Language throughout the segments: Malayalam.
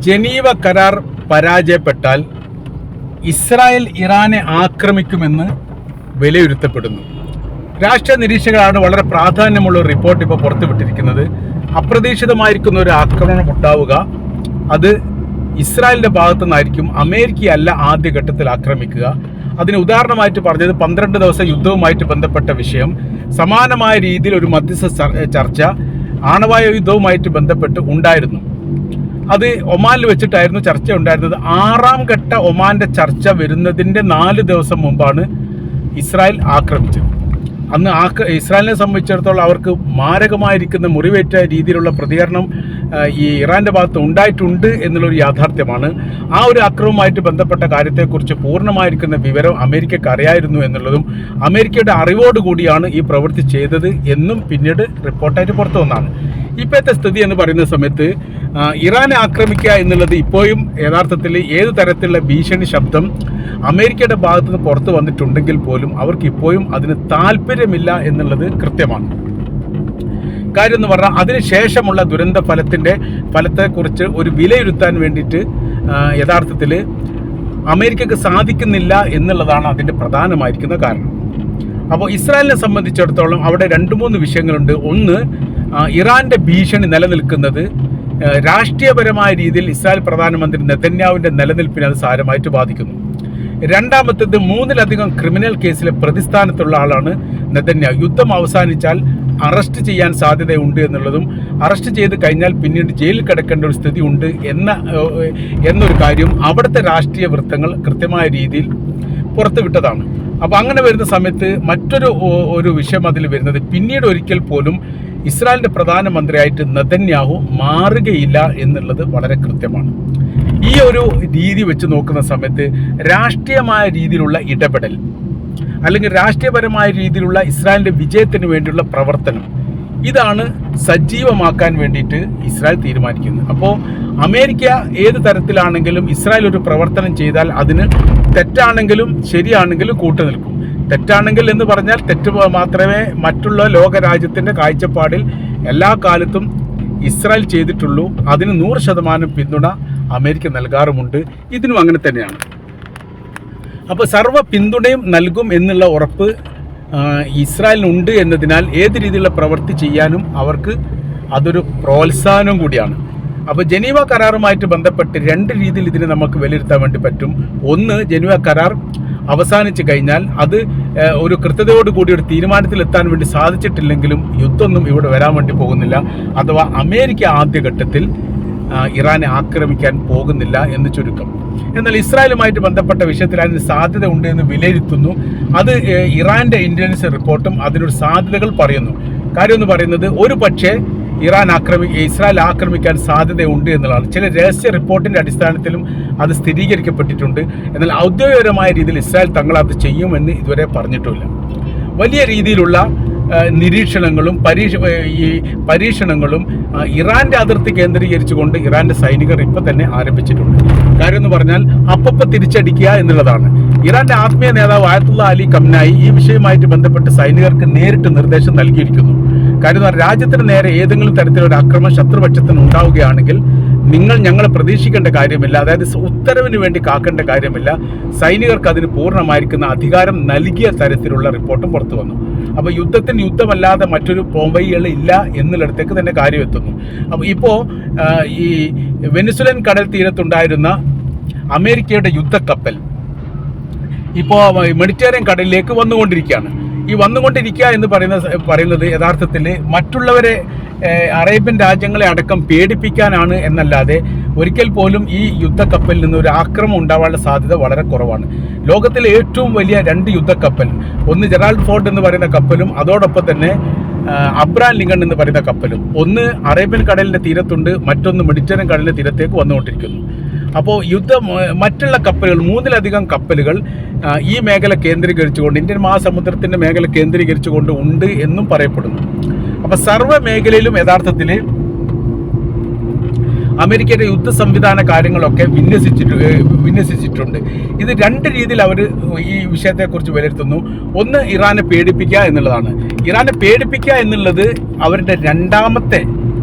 ജനീവ കരാർ പരാജയപ്പെട്ടാൽ ഇസ്രായേൽ ഇറാനെ ആക്രമിക്കുമെന്ന് വിലയിരുത്തപ്പെടുന്നു. രാഷ്ട്രീയ നിരീക്ഷകരാണ് വളരെ പ്രാധാന്യമുള്ള ഒരു റിപ്പോർട്ട് ഇപ്പോൾ പുറത്തുവിട്ടിരിക്കുന്നത്. അപ്രതീക്ഷിതമായിരിക്കുന്ന ഒരു ആക്രമണം ഉണ്ടാവുക അത് ഇസ്രായേലിൻ്റെ ഭാഗത്തു നിന്നായിരിക്കും. അമേരിക്കയല്ല ആദ്യഘട്ടത്തിൽ ആക്രമിക്കുക. അതിന് ഉദാഹരണമായിട്ട് പറഞ്ഞത് 12 ദിവസ യുദ്ധവുമായിട്ട് ബന്ധപ്പെട്ട വിഷയം, സമാനമായ രീതിയിൽ ഒരു മധ്യസ്ഥ ചർച്ച ആണവായുധവുമായിട്ട് ബന്ധപ്പെട്ട് ഉണ്ടായിരുന്നു. അത് ഒമാനിൽ വെച്ചിട്ടായിരുന്നു ചർച്ച ഉണ്ടായിരുന്നത്. 6ാം ഘട്ട ഒമാന്റെ ചർച്ച വരുന്നതിൻ്റെ 4 ദിവസം മുമ്പാണ് ഇസ്രായേൽ ആക്രമിച്ചത്. അന്ന് ഇസ്രായേലിനെ സംബന്ധിച്ചിടത്തോളം അവർക്ക് മാരകമായിരിക്കുന്ന മുറിവേറ്റ രീതിയിലുള്ള പ്രതികരണം ഈ ഇറാൻ്റെ ഭാഗത്ത് ഉണ്ടായിട്ടുണ്ട് എന്നുള്ളൊരു യാഥാർത്ഥ്യമാണ്. ആ ഒരു ആക്രമണവുമായിട്ട് ബന്ധപ്പെട്ട കാര്യത്തെക്കുറിച്ച് പൂർണ്ണമായിരിക്കുന്ന വിവരം അമേരിക്കക്ക് അറിയായിരുന്നു എന്നുള്ളതും അമേരിക്കയുടെ അറിവോടുകൂടിയാണ് ഈ പ്രവൃത്തി ചെയ്തത് എന്നും പിന്നീട് റിപ്പോർട്ടായിട്ട് പുറത്തു വന്നതാണ്. ഇപ്പോഴത്തെ സ്ഥിതി എന്ന് പറയുന്ന സമയത്ത് ഇറാനെ ആക്രമിക്കുക എന്നുള്ളത് ഇപ്പോഴും യഥാർത്ഥത്തിൽ ഏത് തരത്തിലുള്ള ഭീഷണി ശബ്ദം അമേരിക്കയുടെ ഭാഗത്തു നിന്ന് പുറത്തു വന്നിട്ടുണ്ടെങ്കിൽ പോലും അവർക്ക് ഇപ്പോഴും അതിന് താല്പര്യമില്ല എന്നുള്ളത് കൃത്യമാണ്. കാര്യം എന്ന് പറഞ്ഞാൽ അതിനുശേഷമുള്ള ദുരന്ത ഫലത്തെക്കുറിച്ച് ഒരു വിലയിരുത്താൻ വേണ്ടിയിട്ട് യഥാർത്ഥത്തിൽ അമേരിക്കക്ക് സാധിക്കുന്നില്ല എന്നുള്ളതാണ് അതിൻ്റെ പ്രധാനമായിരിക്കുന്ന കാരണം. അപ്പോൾ ഇസ്രായേലിനെ സംബന്ധിച്ചിടത്തോളം അവിടെ 2-3 വിഷയങ്ങളുണ്ട്. ഒന്ന്, ഇറാന്റെ ഭീഷണി നിലനിൽക്കുന്നത് രാഷ്ട്രീയപരമായ രീതിയിൽ ഇസ്രായേൽ പ്രധാനമന്ത്രി നെതന്യാഹുവിൻ്റെ നിലനിൽപ്പിനെ അത് സാരമായിട്ട് ബാധിക്കുന്നു. രണ്ടാമത്തേത്, 3ലധികം ക്രിമിനൽ കേസിലെ പ്രതിസ്ഥാനത്തുള്ള ആളാണ് നെതന്യാഹു. യുദ്ധം അവസാനിച്ചാൽ അറസ്റ്റ് ചെയ്യാൻ സാധ്യതയുണ്ട് എന്നുള്ളതും അറസ്റ്റ് ചെയ്ത് കഴിഞ്ഞാൽ പിന്നീട് ജയിലിൽ കിടക്കേണ്ട ഒരു സ്ഥിതി ഉണ്ട് എന്നൊരു കാര്യം അവിടുത്തെ രാഷ്ട്രീയ വൃത്തങ്ങൾ കൃത്യമായ രീതിയിൽ പുറത്തുവിട്ടതാണ്. അപ്പോൾ അങ്ങനെ വരുന്ന സമയത്ത് മറ്റൊരു വിഷയം അതിൽ വരുന്നത്, പിന്നീട് ഒരിക്കൽ പോലും ഇസ്രായേലിൻ്റെ പ്രധാനമന്ത്രിയായിട്ട് നെതന്യാഹു മാറുകയില്ല എന്നുള്ളത് വളരെ കൃത്യമാണ്. ഈ ഒരു രീതി വെച്ച് നോക്കുന്ന സമയത്ത് രാഷ്ട്രീയമായ രീതിയിലുള്ള ഇടപെടൽ അല്ലെങ്കിൽ രാഷ്ട്രീയപരമായ രീതിയിലുള്ള ഇസ്രായേലിൻ്റെ വിജയത്തിന് വേണ്ടിയുള്ള പ്രവർത്തനം, ഇതാണ് സജീവമാക്കാൻ വേണ്ടിയിട്ട് ഇസ്രായേൽ തീരുമാനിക്കുന്നത്. അപ്പോൾ അമേരിക്ക ഏത് തരത്തിലാണെങ്കിലും ഇസ്രായേൽ ഒരു പ്രവർത്തനം ചെയ്താൽ അതിന് തെറ്റാണെങ്കിലും ശരിയാണെങ്കിലും കൂട്ടുനിൽക്കും. തെറ്റാണെങ്കിൽ എന്ന് പറഞ്ഞാൽ തെറ്റ് മാത്രമേ മറ്റുള്ള ലോകരാജ്യത്തിൻ്റെ കാഴ്ചപ്പാടിൽ എല്ലാ കാലത്തും ഇസ്രായേൽ ചെയ്തിട്ടുള്ളൂ. അതിന് 100% പിന്തുണ അമേരിക്ക നൽകാറുമുണ്ട്. ഇതിനും അങ്ങനെ തന്നെയാണ്. അപ്പോൾ സർവ്വ പിന്തുണയും നൽകും എന്നുള്ള ഉറപ്പ് ഇസ്രായേലിനുണ്ട് എന്നതിനാൽ ഏത് രീതിയിലുള്ള പ്രവൃത്തി ചെയ്യാനും അവർക്ക് അതൊരു പ്രോത്സാഹനം കൂടിയാണ്. അപ്പോൾ ജനീവ കരാറുമായിട്ട് ബന്ധപ്പെട്ട് 2 രീതിയിൽ ഇതിനെ നമുക്ക് വിലയിരുത്താൻ വേണ്ടി പറ്റും. ഒന്ന്, ജനീവ കരാർ അവസാനിച്ച് കഴിഞ്ഞാൽ അത് ഒരു കൃത്യതയോടുകൂടി ഒരു തീരുമാനത്തിലെത്താൻ വേണ്ടി സാധിച്ചിട്ടില്ലെങ്കിലും യുദ്ധമൊന്നും ഇവിടെ വരാൻ വേണ്ടി പോകുന്നില്ല. അഥവാ അമേരിക്ക ആദ്യഘട്ടത്തിൽ ഇറാനെ ആക്രമിക്കാൻ പോകുന്നില്ല എന്ന് ചുരുക്കം. എന്നാൽ ഇസ്രായേലുമായിട്ട് ബന്ധപ്പെട്ട വിഷയത്തിൽ അതിന് സാധ്യത ഉണ്ട് എന്ന് വിലയിരുത്തുന്നു. അത് ഇറാൻ്റെ ഇൻ്റലിജൻസ് റിപ്പോർട്ടും അതിനൊരു സാധ്യതകൾ പറയുന്നു. കാര്യം എന്ന് പറയുന്നത്, ഒരു പക്ഷേ ഇസ്രായേൽ ആക്രമിക്കാൻ സാധ്യതയുണ്ട് എന്നുള്ളതാണ്. ചില രഹസ്യ റിപ്പോർട്ടിൻ്റെ അടിസ്ഥാനത്തിലും അത് സ്ഥിരീകരിക്കപ്പെട്ടിട്ടുണ്ട്. എന്നാൽ ഔദ്യോഗികപരമായ രീതിയിൽ ഇസ്രായേൽ തങ്ങളത് ചെയ്യുമെന്ന് ഇതുവരെ പറഞ്ഞിട്ടില്ല. വലിയ രീതിയിലുള്ള നിരീക്ഷണങ്ങളും പരീക്ഷണങ്ങളും ഇറാൻ്റെ അതിർത്തി കേന്ദ്രീകരിച്ചുകൊണ്ട് ഇറാൻ്റെ സൈനികർ ഇപ്പം തന്നെ ആരംഭിച്ചിട്ടുണ്ട്. കാര്യം എന്ന് പറഞ്ഞാൽ അപ്പം തിരിച്ചടിക്കുക എന്നുള്ളതാണ്. ഇറാൻ്റെ ആത്മീയ നേതാവ് ആയത്തുള്ള അലി ഖംനായി ഈ വിഷയവുമായിട്ട് ബന്ധപ്പെട്ട് സൈനികർക്ക് നേരിട്ട് നിർദ്ദേശം നൽകിയിരിക്കുന്നു. കാര്യം രാജ്യത്തിന് നേരെ ഏതെങ്കിലും തരത്തിലൊരു ആക്രമണം ശത്രുപക്ഷത്തിന് ഉണ്ടാവുകയാണെങ്കിൽ ഞങ്ങളെ പ്രതീക്ഷിക്കേണ്ട കാര്യമില്ല, അതായത് ഉത്തരവിന് വേണ്ടി കാക്കേണ്ട കാര്യമില്ല. സൈനികർക്ക് അതിന് പൂർണ്ണമായിരിക്കുന്ന അധികാരം നൽകിയ തരത്തിലുള്ള റിപ്പോർട്ടും പുറത്തു വന്നു. അപ്പോൾ യുദ്ധമല്ലാതെ മറ്റൊരു പോംവഴികൾ ഇല്ല എന്നുള്ളിടത്തേക്ക് തന്നെ കാര്യം എത്തുന്നു. അപ്പോൾ ഇപ്പോൾ ഈ വെനിസുലൻ കടൽ തീരത്തുണ്ടായിരുന്ന അമേരിക്കയുടെ യുദ്ധക്കപ്പൽ ഇപ്പോൾ മെഡിറ്ററേനിയൻ കടലിലേക്ക് വന്നുകൊണ്ടിരിക്കുകയാണ്. ഈ വന്നുകൊണ്ടിരിക്കുക എന്ന് പറയുന്നത് യഥാർത്ഥത്തിൽ മറ്റുള്ളവരെ അറേബ്യൻ രാജ്യങ്ങളെ അടക്കം പേടിപ്പിക്കാനാണ് എന്നല്ലാതെ ഒരിക്കൽ പോലും ഈ യുദ്ധക്കപ്പലിൽ നിന്ന് ഒരു ആക്രമണം ഉണ്ടാവാനുള്ള സാധ്യത വളരെ കുറവാണ്. ലോകത്തിലെ ഏറ്റവും വലിയ 2 യുദ്ധക്കപ്പൽ, ഒന്ന് ജെറാൾഡ് ഫോർഡ് എന്ന് പറയുന്ന കപ്പലും അതോടൊപ്പം തന്നെ അബ്രഹാം ലിങ്കൺ എന്ന് പറയുന്ന കപ്പലും, ഒന്ന് അറേബ്യൻ കടലിൻ്റെ തീരത്തുണ്ട്, മറ്റൊന്ന് മെഡിറ്ററേനിയൻ കടലിൻ്റെ തീരത്തേക്ക് വന്നുകൊണ്ടിരിക്കുന്നു. അപ്പോൾ മറ്റുള്ള കപ്പലുകൾ 3ലധികം കപ്പലുകൾ ഈ മേഖല കേന്ദ്രീകരിച്ചുകൊണ്ട്, ഇന്ത്യൻ മഹാസമുദ്രത്തിൻ്റെ മേഖല കേന്ദ്രീകരിച്ചുകൊണ്ട് ഉണ്ട് എന്നും പറയപ്പെടുന്നു. അപ്പോൾ സർവ്വ മേഖലയിലും യഥാർത്ഥത്തിൽ അമേരിക്കയുടെ യുദ്ധ സംവിധാന കാര്യങ്ങളൊക്കെ വിന്യസിച്ചിട്ടുണ്ട്. ഇത് 2 രീതിയിൽ അവർ ഈ വിഷയത്തെക്കുറിച്ച് വിലയിരുത്തുന്നു. ഒന്ന്, ഇറാനെ പേടിപ്പിക്കുക എന്നുള്ളതാണ്. ഇറാനെ പേടിപ്പിക്കുക എന്നുള്ളത് അവരുടെ രണ്ടാമത്തെ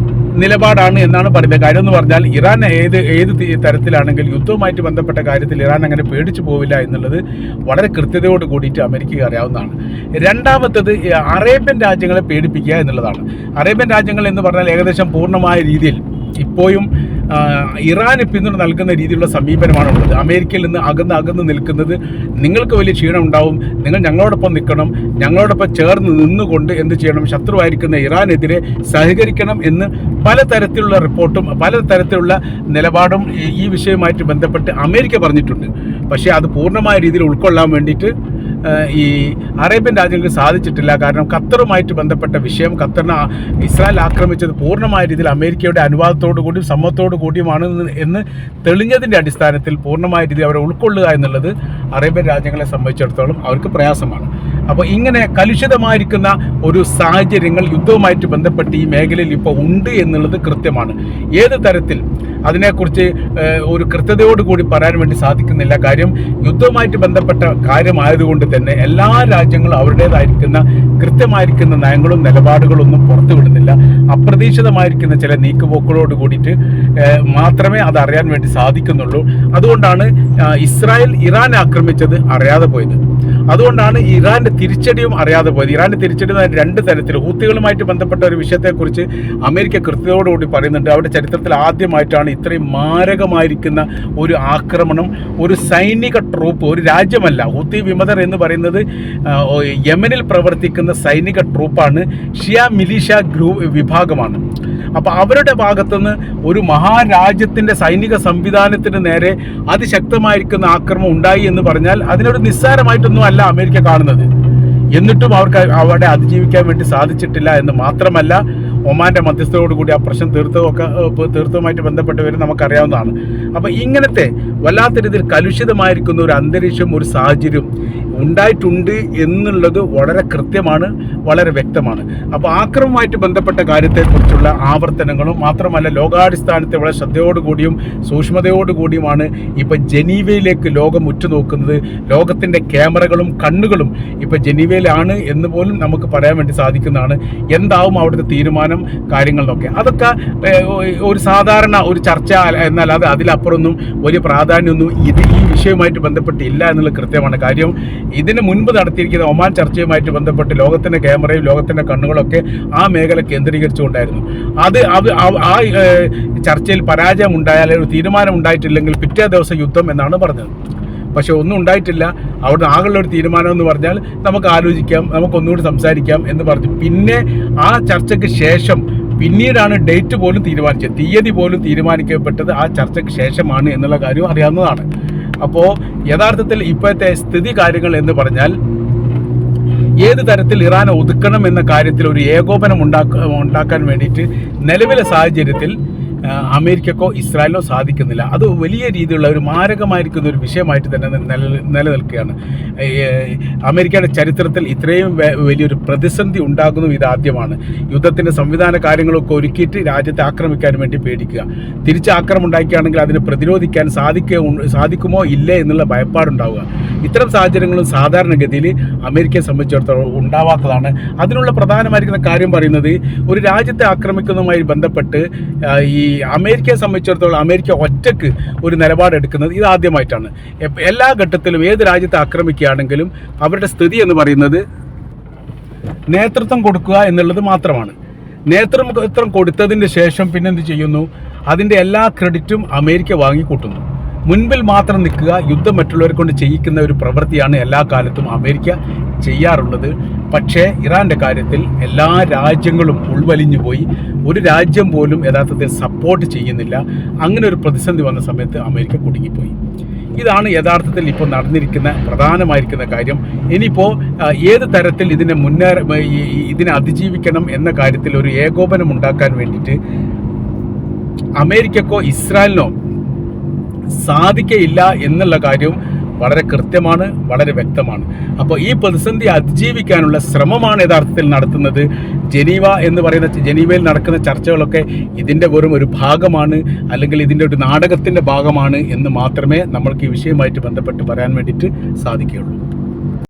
നിലപാടാണ് എന്നാണ് പറയുന്നത്. കാര്യം എന്ന് പറഞ്ഞാൽ ഇറാൻ ഏത് തരത്തിലാണെങ്കിൽ യുദ്ധവുമായിട്ട് ബന്ധപ്പെട്ട കാര്യത്തിൽ ഇറാൻ അങ്ങനെ പേടിച്ചു പോവില്ല എന്നുള്ളത് വളരെ കൃത്യതയോട് കൂടിയിട്ട് അമേരിക്കയ്ക്ക് അറിയാവുന്നതാണ്. രണ്ടാമത്തത് അറേബ്യൻ രാജ്യങ്ങളെ പേടിപ്പിക്കുക എന്നുള്ളതാണ്. അറേബ്യൻ രാജ്യങ്ങൾ എന്ന് പറഞ്ഞാൽ ഏകദേശം പൂർണ്ണമായ രീതിയിൽ ഇപ്പോഴും ഇറാന് പിന്തുണ നൽകുന്ന രീതിയിലുള്ള സമീപനമാണുള്ളത്. അമേരിക്കയിൽ നിന്ന് അകന്ന് നിൽക്കുന്നത്, നിങ്ങൾക്ക് വലിയ ക്ഷീണം ഉണ്ടാവും, നിങ്ങൾ ഞങ്ങളോടൊപ്പം നിൽക്കണം, ഞങ്ങളോടൊപ്പം ചേർന്ന് നിന്നുകൊണ്ട് എന്ത് ചെയ്യണം, ശത്രുവായിരിക്കുന്ന ഇറാനെതിരെ സഹകരിക്കണം എന്ന് പലതരത്തിലുള്ള റിപ്പോർട്ടും പലതരത്തിലുള്ള നിലപാടും ഈ വിഷയവുമായിട്ട് ബന്ധപ്പെട്ട് അമേരിക്ക പറഞ്ഞിട്ടുണ്ട്. പക്ഷേ അത് പൂർണ്ണമായ രീതിയിൽ ഉൾക്കൊള്ളാൻ വേണ്ടിയിട്ട് ഈ അറേബ്യൻ രാജ്യങ്ങൾക്ക് സാധിച്ചിട്ടില്ല. കാരണം ഖത്തറുമായിട്ട് ബന്ധപ്പെട്ട വിഷയം, ഖത്തറിനെ ഇസ്രായേൽ ആക്രമിച്ചത് പൂർണ്ണമായ രീതിയിൽ അമേരിക്കയുടെ അനുവാദത്തോടു കൂടിയും സമ്മതത്തോടു കൂടിയുമാണ് എന്ന് തെളിഞ്ഞതിൻ്റെ അടിസ്ഥാനത്തിൽ പൂർണ്ണമായ രീതിയിൽ അവരെ ഉൾക്കൊള്ളുക എന്നുള്ളത് അറേബ്യൻ രാജ്യങ്ങളെ സംബന്ധിച്ചിടത്തോളം അവർക്ക് പ്രയാസമാണ്. അപ്പോൾ ഇങ്ങനെ കലുഷിതമായിരിക്കുന്ന ഒരു സാഹചര്യങ്ങൾ യുദ്ധവുമായിട്ട് ബന്ധപ്പെട്ട് ഈ മേഖലയിൽ ഇപ്പോൾ ഉണ്ട് എന്നുള്ളത് കൃത്യമാണ്. ഏത് തരത്തിൽ അതിനെക്കുറിച്ച് ഒരു കൃത്യതയോടുകൂടി പറയാൻ വേണ്ടി സാധിക്കുന്നില്ല. കാര്യം യുദ്ധവുമായിട്ട് ബന്ധപ്പെട്ട കാര്യമായതുകൊണ്ട് തന്നെ എല്ലാ രാജ്യങ്ങളും അവരുടേതായിരിക്കുന്ന കൃത്യമായിരിക്കുന്ന നയങ്ങളും നിലപാടുകളൊന്നും പുറത്തുവിടുന്നില്ല. അപ്രതീക്ഷിതമായിരിക്കുന്ന ചില നീക്കുപോക്കുകളോട് കൂടിയിട്ട് മാത്രമേ അത് അറിയാൻ വേണ്ടി സാധിക്കുന്നുള്ളൂ. അതുകൊണ്ടാണ് ഇസ്രായേൽ ഇറാൻ ആക്രമിച്ചത് അറിയാതെ പോയത്. അതുകൊണ്ടാണ് ഇറാന്റെ തിരിച്ചടിയും അറിയാതെ പോയത്. ഇറാന്റെ തിരിച്ചടി രണ്ട് തരത്തിൽ. ഹൂത്തികളുമായിട്ട് ബന്ധപ്പെട്ട ഒരു വിഷയത്തെക്കുറിച്ച് അമേരിക്ക കൃത്യതയോടുകൂടി പറയുന്നുണ്ട്. അവരുടെ ചരിത്രത്തിൽ ആദ്യമായിട്ടാണ് ഇത്രയും മാരകമായിരിക്കുന്ന ഒരു ആക്രമണം ഒരു സൈനിക ട്രൂപ്പ്, ഒരു രാജ്യമല്ല, ഹൂത്തി വിമതർ എന്ന് പറയുന്നത് യമനിൽ പ്രവർത്തിക്കുന്ന സൈനിക ട്രൂപ്പാണ്, ഷിയ മിലിഷ വിഭാഗമാണ്. അപ്പോൾ അവരുടെ ഭാഗത്തുനിന്ന് ഒരു മഹാരാജ്യത്തിൻ്റെ സൈനിക സംവിധാനത്തിന് നേരെ അതിശക്തമായിരിക്കുന്ന ആക്രമണം ഉണ്ടായി എന്ന് പറഞ്ഞാൽ അതിനൊരു നിസ്സാരമായിട്ടൊന്നും അല്ല അമേരിക്ക കാണുന്നത്. എന്നിട്ടും അവർക്ക് അവിടെ അതിജീവിക്കാൻ വേണ്ടി സാധിച്ചിട്ടില്ല എന്ന് മാത്രമല്ല, ഒമാൻ്റെ മധ്യസ്ഥതയോടുകൂടി ആ പ്രശ്നം തീർത്തവുമായിട്ട് ബന്ധപ്പെട്ടവരും നമുക്കറിയാവുന്നതാണ്. അപ്പോൾ ഇങ്ങനത്തെ വല്ലാത്ത രീതിയിൽ കലുഷിതമായിരിക്കുന്ന ഒരു അന്തരീക്ഷം, ഒരു സാഹചര്യം ഉണ്ടായിട്ടുണ്ട് എന്നുള്ളത് വളരെ കൃത്യമാണ്, വളരെ വ്യക്തമാണ്. അപ്പോൾ ആക്രമണവുമായിട്ട് ബന്ധപ്പെട്ട കാര്യത്തെക്കുറിച്ചുള്ള ആവർത്തനങ്ങളും മാത്രമല്ല ലോകാടിസ്ഥാനത്തെ വളരെ ശ്രദ്ധയോടുകൂടിയും സൂക്ഷ്മതയോടുകൂടിയുമാണ് ഇപ്പോൾ ജനീവയിലേക്ക് ലോകം ഉറ്റുനോക്കുന്നത്. ലോകത്തിൻ്റെ ക്യാമറകളും കണ്ണുകളും ഇപ്പോൾ ജനീവയിലാണ് എന്ന് പോലും നമുക്ക് പറയാൻ വേണ്ടി സാധിക്കുന്നതാണ്. എന്താവും അവിടുത്തെ തീരുമാനം, കാര്യങ്ങളൊക്കെ അതൊക്കെ ഒരു സാധാരണ ഒരു ചർച്ച എന്നാൽ അത് അതിലപ്പുറമൊന്നും വലിയ പ്രാധാന്യമൊന്നും ഈ വിഷയവുമായിട്ട് ബന്ധപ്പെട്ടില്ല എന്നുള്ളത് കൃത്യമാണ്. കാര്യം ഇതിന് മുൻപ് നടത്തിയിരിക്കുന്ന ഒമാൻ ചർച്ചയുമായിട്ട് ബന്ധപ്പെട്ട് ലോകത്തിൻ്റെ ക്യാമറയും ലോകത്തിൻ്റെ കണ്ണുകളൊക്കെ ആ മേഖല കേന്ദ്രീകരിച്ചുകൊണ്ടായിരുന്നു. അത് ആ ചർച്ചയിൽ പരാജയം ഉണ്ടായാൽ, ഒരു തീരുമാനം ഉണ്ടായിട്ടില്ലെങ്കിൽ പിറ്റേ ദിവസം യുദ്ധം എന്നാണ് പറഞ്ഞത്. പക്ഷെ ഒന്നും ഉണ്ടായിട്ടില്ല. അവിടെ ആകെയുള്ള ഒരു തീരുമാനം എന്ന് പറഞ്ഞാൽ നമുക്ക് ആലോചിക്കാം, നമുക്കൊന്നുകൂടി സംസാരിക്കാം എന്ന് പറഞ്ഞു. പിന്നെ ആ ചർച്ചയ്ക്ക് ശേഷം പിന്നീടാണ് ഡേറ്റ് പോലും തീരുമാനിച്ചത്, തീയതി പോലും തീരുമാനിക്കപ്പെട്ടത് ആ ചർച്ചയ്ക്ക് ശേഷമാണ് എന്നുള്ള കാര്യം അറിയാവുന്നതാണ്. അപ്പോൾ യഥാർത്ഥത്തിൽ ഇപ്പോഴത്തെ സ്ഥിതി കാര്യങ്ങൾ എന്ന് പറഞ്ഞാൽ ഏത് തരത്തിൽ ഇറാനെ ഒതുക്കണം എന്ന കാര്യത്തിൽ ഒരു ഏകോപനം ഉണ്ടാക്കാൻ വേണ്ടിയിട്ട് നിലവിലെ സാഹചര്യത്തിൽ അമേരിക്കക്കോ ഇസ്രായേലിനോ സാധിക്കുന്നില്ല. അത് വലിയ രീതിയിലുള്ള ഒരു മാരകമായിരിക്കുന്ന ഒരു വിഷയമായിട്ട് തന്നെ നിലനിൽക്കുകയാണ്. അമേരിക്കയുടെ ചരിത്രത്തിൽ ഇത്രയും വലിയൊരു പ്രതിസന്ധി ഉണ്ടാകുന്നതും ഇതാദ്യമാണ്. യുദ്ധത്തിൻ്റെ സംവിധാന കാര്യങ്ങളൊക്കെ ഒരുക്കിയിട്ട് രാജ്യത്തെ ആക്രമിക്കാൻ വേണ്ടി പേടിക്കുക, തിരിച്ച് ആക്രമണം ഉണ്ടാക്കുകയാണെങ്കിൽ അതിനെ പ്രതിരോധിക്കാൻ സാധിക്കുമോ ഇല്ലേ എന്നുള്ള ഭയപ്പാടുണ്ടാവുക. ഇത്തരം സാഹചര്യങ്ങളും സാധാരണഗതിയിൽ അമേരിക്കയെ സംബന്ധിച്ചിടത്തോളം ഉണ്ടാവാത്തതാണ്. അതിനുള്ള പ്രധാനമായിരിക്കുന്ന കാര്യം പറയുന്നത്, ഒരു രാജ്യത്തെ ആക്രമിക്കുന്നതുമായി ബന്ധപ്പെട്ട് ഈ അമേരിക്കയെ സംബന്ധിച്ചിടത്തോളം അമേരിക്ക ഒറ്റയ്ക്ക് ഒരു നിലപാടെടുക്കുന്നത് ഇതാദ്യമായിട്ടാണ്. എല്ലാ ഘട്ടത്തിലും ഏത് രാജ്യത്തെ ആക്രമിക്കുകയാണെങ്കിലും അവരുടെ സ്ഥിതി എന്ന് പറയുന്നത് നേതൃത്വം കൊടുക്കുക എന്നുള്ളത് മാത്രമാണ്. നേതൃത്വം കൊടുത്തതിന് ശേഷം പിന്നെന്ത് ചെയ്യുന്നു, അതിൻ്റെ എല്ലാ ക്രെഡിറ്റും അമേരിക്ക വാങ്ങിക്കൂട്ടുന്നു. മുൻപിൽ മാത്രം നിൽക്കുക, യുദ്ധം മറ്റുള്ളവരെ കൊണ്ട് ചെയ്യിക്കുന്ന ഒരു പ്രവൃത്തിയാണ് എല്ലാ കാലത്തും അമേരിക്ക ചെയ്യാറുള്ളത്. പക്ഷേ ഇറാൻ്റെ കാര്യത്തിൽ എല്ലാ രാജ്യങ്ങളും ഉൾവലിഞ്ഞു പോയി. ഒരു രാജ്യം പോലും യഥാർത്ഥത്തിൽ സപ്പോർട്ട് ചെയ്യുന്നില്ല. അങ്ങനെ ഒരു പ്രതിസന്ധി വന്ന സമയത്ത് അമേരിക്ക കുടുങ്ങിപ്പോയി. ഇതാണ് യഥാർത്ഥത്തിൽ ഇപ്പോൾ നടന്നിരിക്കുന്ന പ്രധാനമായിരിക്കുന്ന കാര്യം. ഇനിയിപ്പോൾ ഏത് തരത്തിൽ ഇതിനെ അതിജീവിക്കണം എന്ന കാര്യത്തിൽ ഒരു ഏകോപനം ഉണ്ടാക്കാൻ വേണ്ടിയിട്ട് അമേരിക്കക്കോ ഇസ്രായേലിനോ സാധിക്കയില്ല എന്നുള്ള കാര്യവും വളരെ കൃത്യമാണ്, വളരെ വ്യക്തമാണ്. അപ്പോൾ ഈ പ്രതിസന്ധി അതിജീവിക്കാനുള്ള ശ്രമമാണ് യഥാർത്ഥത്തിൽ നടത്തുന്നത്. ജനീവയിൽ നടക്കുന്ന ചർച്ചകളൊക്കെ ഇതിൻ്റെ വെറും ഒരു ഭാഗമാണ്, അല്ലെങ്കിൽ ഇതിൻ്റെ ഒരു നാടകത്തിൻ്റെ ഭാഗമാണ് എന്ന് മാത്രമേ നമ്മൾക്ക് ഈ വിഷയവുമായിട്ട് ബന്ധപ്പെട്ട് പറയാൻ വേണ്ടിയിട്ട് സാധിക്കുകയുള്ളൂ.